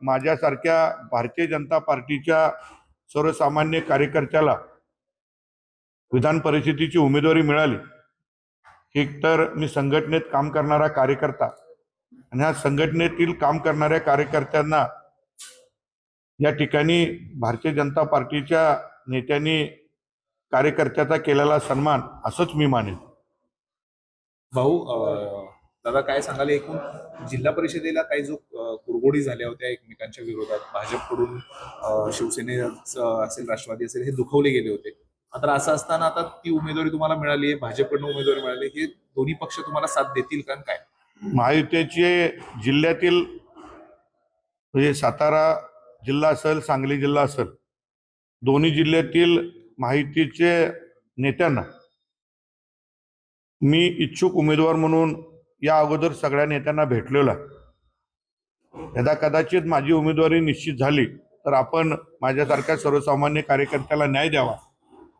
माझ्यासारख्या भारतीय जनता पार्टीच्या सर्वसामान्य कार्यकर्त्याला विधान परिषदेची उमेदवारी मिळाली, एक तर मी संघटनेत काम करणारा कार्यकर्ता आणि ह्या संघटनेतील काम करणाऱ्या कार्यकर्त्यांना या ठिकाणी भारतीय जनता पार्टीच्या नेत्यांनी कार्यकर्त्याचा केलेला सन्मान असंच मी मानेन। भाऊ, दादा काय सांगाल, एकूण जिल्हा परिषदेला काही जो कुरघोडी झाल्या होत्या एकमेकांच्या विरोधात, भाजपकडून शिवसेनेचं असेल राष्ट्रवादी असेल हे दुखवले गेले होते, मात्र असं असताना आता ती उमेदवारी तुम्हाला मिळाली आहे, भाजपकडून उमेदवारी मिळाली, हे दोन्ही पक्ष तुम्हाला साथ देतील का काय? महायुतीचे जिल्ह्यातील म्हणजे सातारा जिल्हा असेल, सांगली जिल्हा असेल, दोन्ही जिल्ह्यातील महायुतीचे नेत्यांना मी इच्छुक उमेदवार म्हणून या अगोदर सगळ्या नेत्यांना भेटलेलो आहे। यदा कदाचित माझी उमेदवारी निश्चित झाली तर आपण माझ्यासारख्या सर्वसामान्य कार्यकर्त्याला न्याय द्यावा,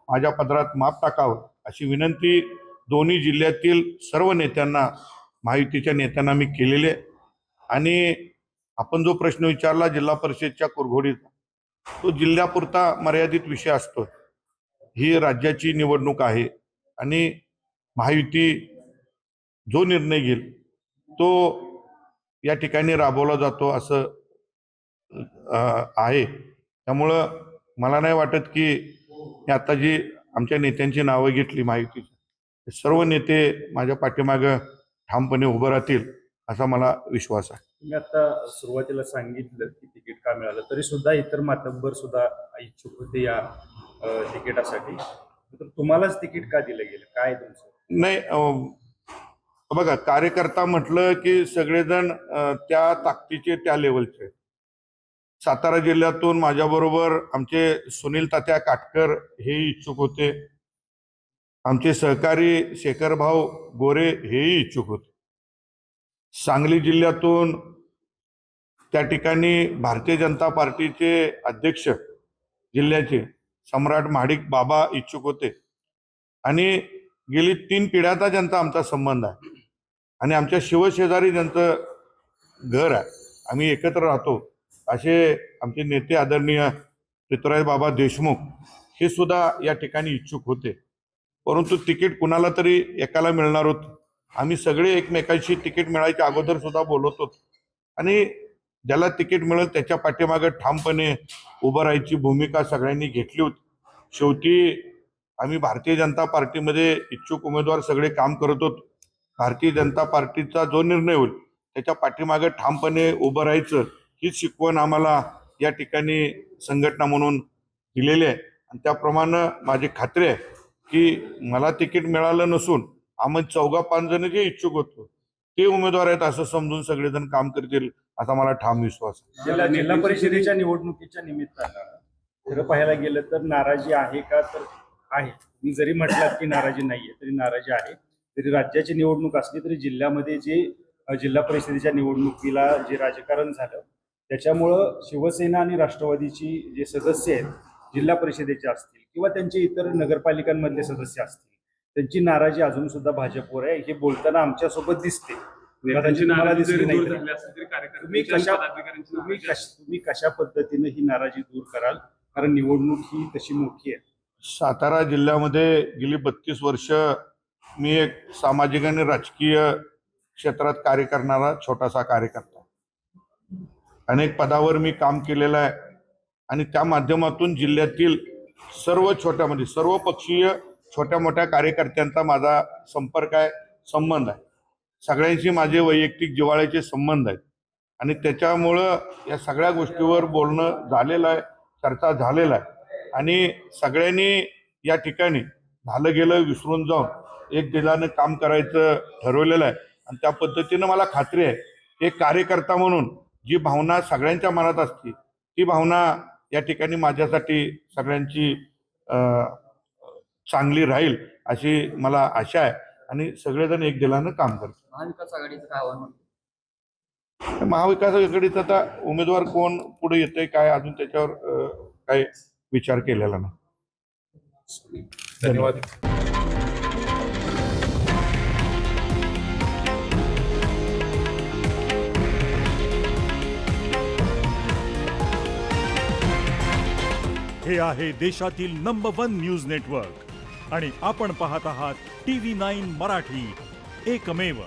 माझ्या पदरात माप टाकावं अशी विनंती दोन्ही जिल्ह्यातील सर्व नेत्यांना, महायुतीच्या नेत्यांना मी केलेली आहे। आणि आपण जो प्रश्न विचारला जिल्हा परिषदच्या कुरघोडीचा, तो जिल्ह्यापुरता मर्यादित विषय असतो। ही राज्याची निवडणूक आहे आणि महायुती जो निर्णय घेईल तो या ठिकाणी राबवला जातो असं आहे। त्यामुळं मला नाही वाटत की आता जी आमच्या नेत्यांची नावं घेतली महायुतीची, सर्व नेते माझ्या पाठीमागं ठामपणे उभं राहतील असा मला विश्वास आहे। तुम्ही आता सुरुवातीला सांगितलं की तिकीट का मिळालं, तरी सुद्धा इतर मातब्बर सुद्धा इच्छुक होते या तिकिटासाठी, तर तुम्हालाच तिकीट का दिलं गेलं, काय तुमचं? नाही, बघा, कार्यकर्ता म्हटलं की सगळेजण त्या ताकदीचे, त्या लेवलचे। सातारा जिल्ह्यातून माझ्याबरोबर आमचे सुनील तात्या काटकर हे इच्छुक होते, आमचे सहकारी शेखरभाऊ गोरे हेही इच्छुक होते। सांगली जिल्ह्यातून त्या ठिकाणी भारतीय जनता पार्टीचे अध्यक्ष जिल्ह्याचे सम्राट महाडिक बाबा इच्छुक होते आणि गेली 3 पिढ्याचा ज्यांचा आमचा संबंध आहे आणि आमच्या शिवशेजारी ज्यांचं घर आहे, आम्ही एकत्र राहतो, असे आमचे नेते आदरणीय पृथ्वीराज बाबा देशमुख हे सुद्धा या ठिकाणी इच्छुक होते। परंतु तिकीट कुणाला तरी एकाला मिळणार होतं। आम्ही सगळे एकमेकांशी तिकीट मिळायच्या अगोदर सुद्धा बोलत होतो आणि ज्याला तिकीट मिळेल त्याच्या पाठीमागे ठामपणे उभं राहायची भूमिका सगळ्यांनी घेतली होती। शेवटी आम्ही भारतीय जनता पार्टीमध्ये इच्छुक उमेदवार सगळे काम करत होतो। भारतीय जनता पार्टीचा जो निर्णय होईल त्याच्या पाठीमागे ठामपणे उभं राहायचं हीच शिकवण आम्हाला या ठिकाणी संघटना म्हणून दिलेली आहे आणि त्याप्रमाणे माझी खात्री आहे की मला तिकीट मिळालं नसून आम्ही 4-5 जण जे इच्छुक होतो ते उमेदवार आहेत असं समजून सगळेजण काम करतील असा मला ठाम विश्वास आहे। जिल्हा परिषदेच्या निवडणुकीच्या निमित्तानं खरं पाहायला गेलं तर नाराजी आहे का, तर आहे। मी जरी म्हटलं की नाराजी नाहीये तरी नाराजी आहे। तरी राज्याची निवडणूक असली तरी जिल्ह्यामध्ये जे जिल्हा परिषदेच्या निवडणुकीला जे राजकारण झालं त्याच्यामुळं शिवसेना आणि राष्ट्रवादीची जे सदस्य आहेत जिल्हा परिषदेचे असतील किंवा त्यांचे इतर नगरपालिकांमधले सदस्य असतील, त्यांची नाराजी अजून सुद्धा भाजपवर आहे, हे बोलताना आमच्यासोबत दिसते। तुम्ही कशा पद्धतीने ही नाराजी दूर कराल, कारण निवडणूक ही तशी मोठी आहे। सातारा जिल्ह्यामध्ये गेली 32 वर्ष मी एक सामाजिक आणि राजकीय क्षेत्रात कार्य करणारा छोटासा कार्यकर्ता, अनेक पदावर मी काम केलेलं आहे आणि त्या माध्यमातून जिल्ह्यातील सर्व छोट्यामध्ये सर्व पक्षीय छोट्या मोठ्या कार्यकर्त्यांचा माझा संपर्क आहे, संबंध आहे। सगळ्यांशी माझे वैयक्तिक जिव्हाळ्याचे संबंध आहेत आणि त्याच्यामुळं या सगळ्या गोष्टीवर बोलणं झालेलं आहे, चर्चा झालेला आहे आणि सगळ्यांनी या ठिकाणी झालं गेलं विसरून जाऊन एक दिलानं काम करायचं ठरवलेलं आहे आणि त्या पद्धतीनं मला खात्री आहे एक कार्यकर्ता म्हणून जी भावना सगळ्यांच्या मनात असते ती भावना या ठिकाणी माझ्यासाठी सगळ्यांची चांगली राहील अशी मला आशा आहे आणि सगळेजण एक दिलानं काम करतात। महाविकास आघाडीचं काय आव्हान? महाविकास आघाडीचा आता उमेदवार कोण पुढे येते काय अजून त्याच्यावर काही विचार केलेला नाही। धन्यवाद। हे आहे देशातील नंबर 1 न्यूज नेटवर्क आणि आपण पाहत आहात TV9 मराठी, एकमेव.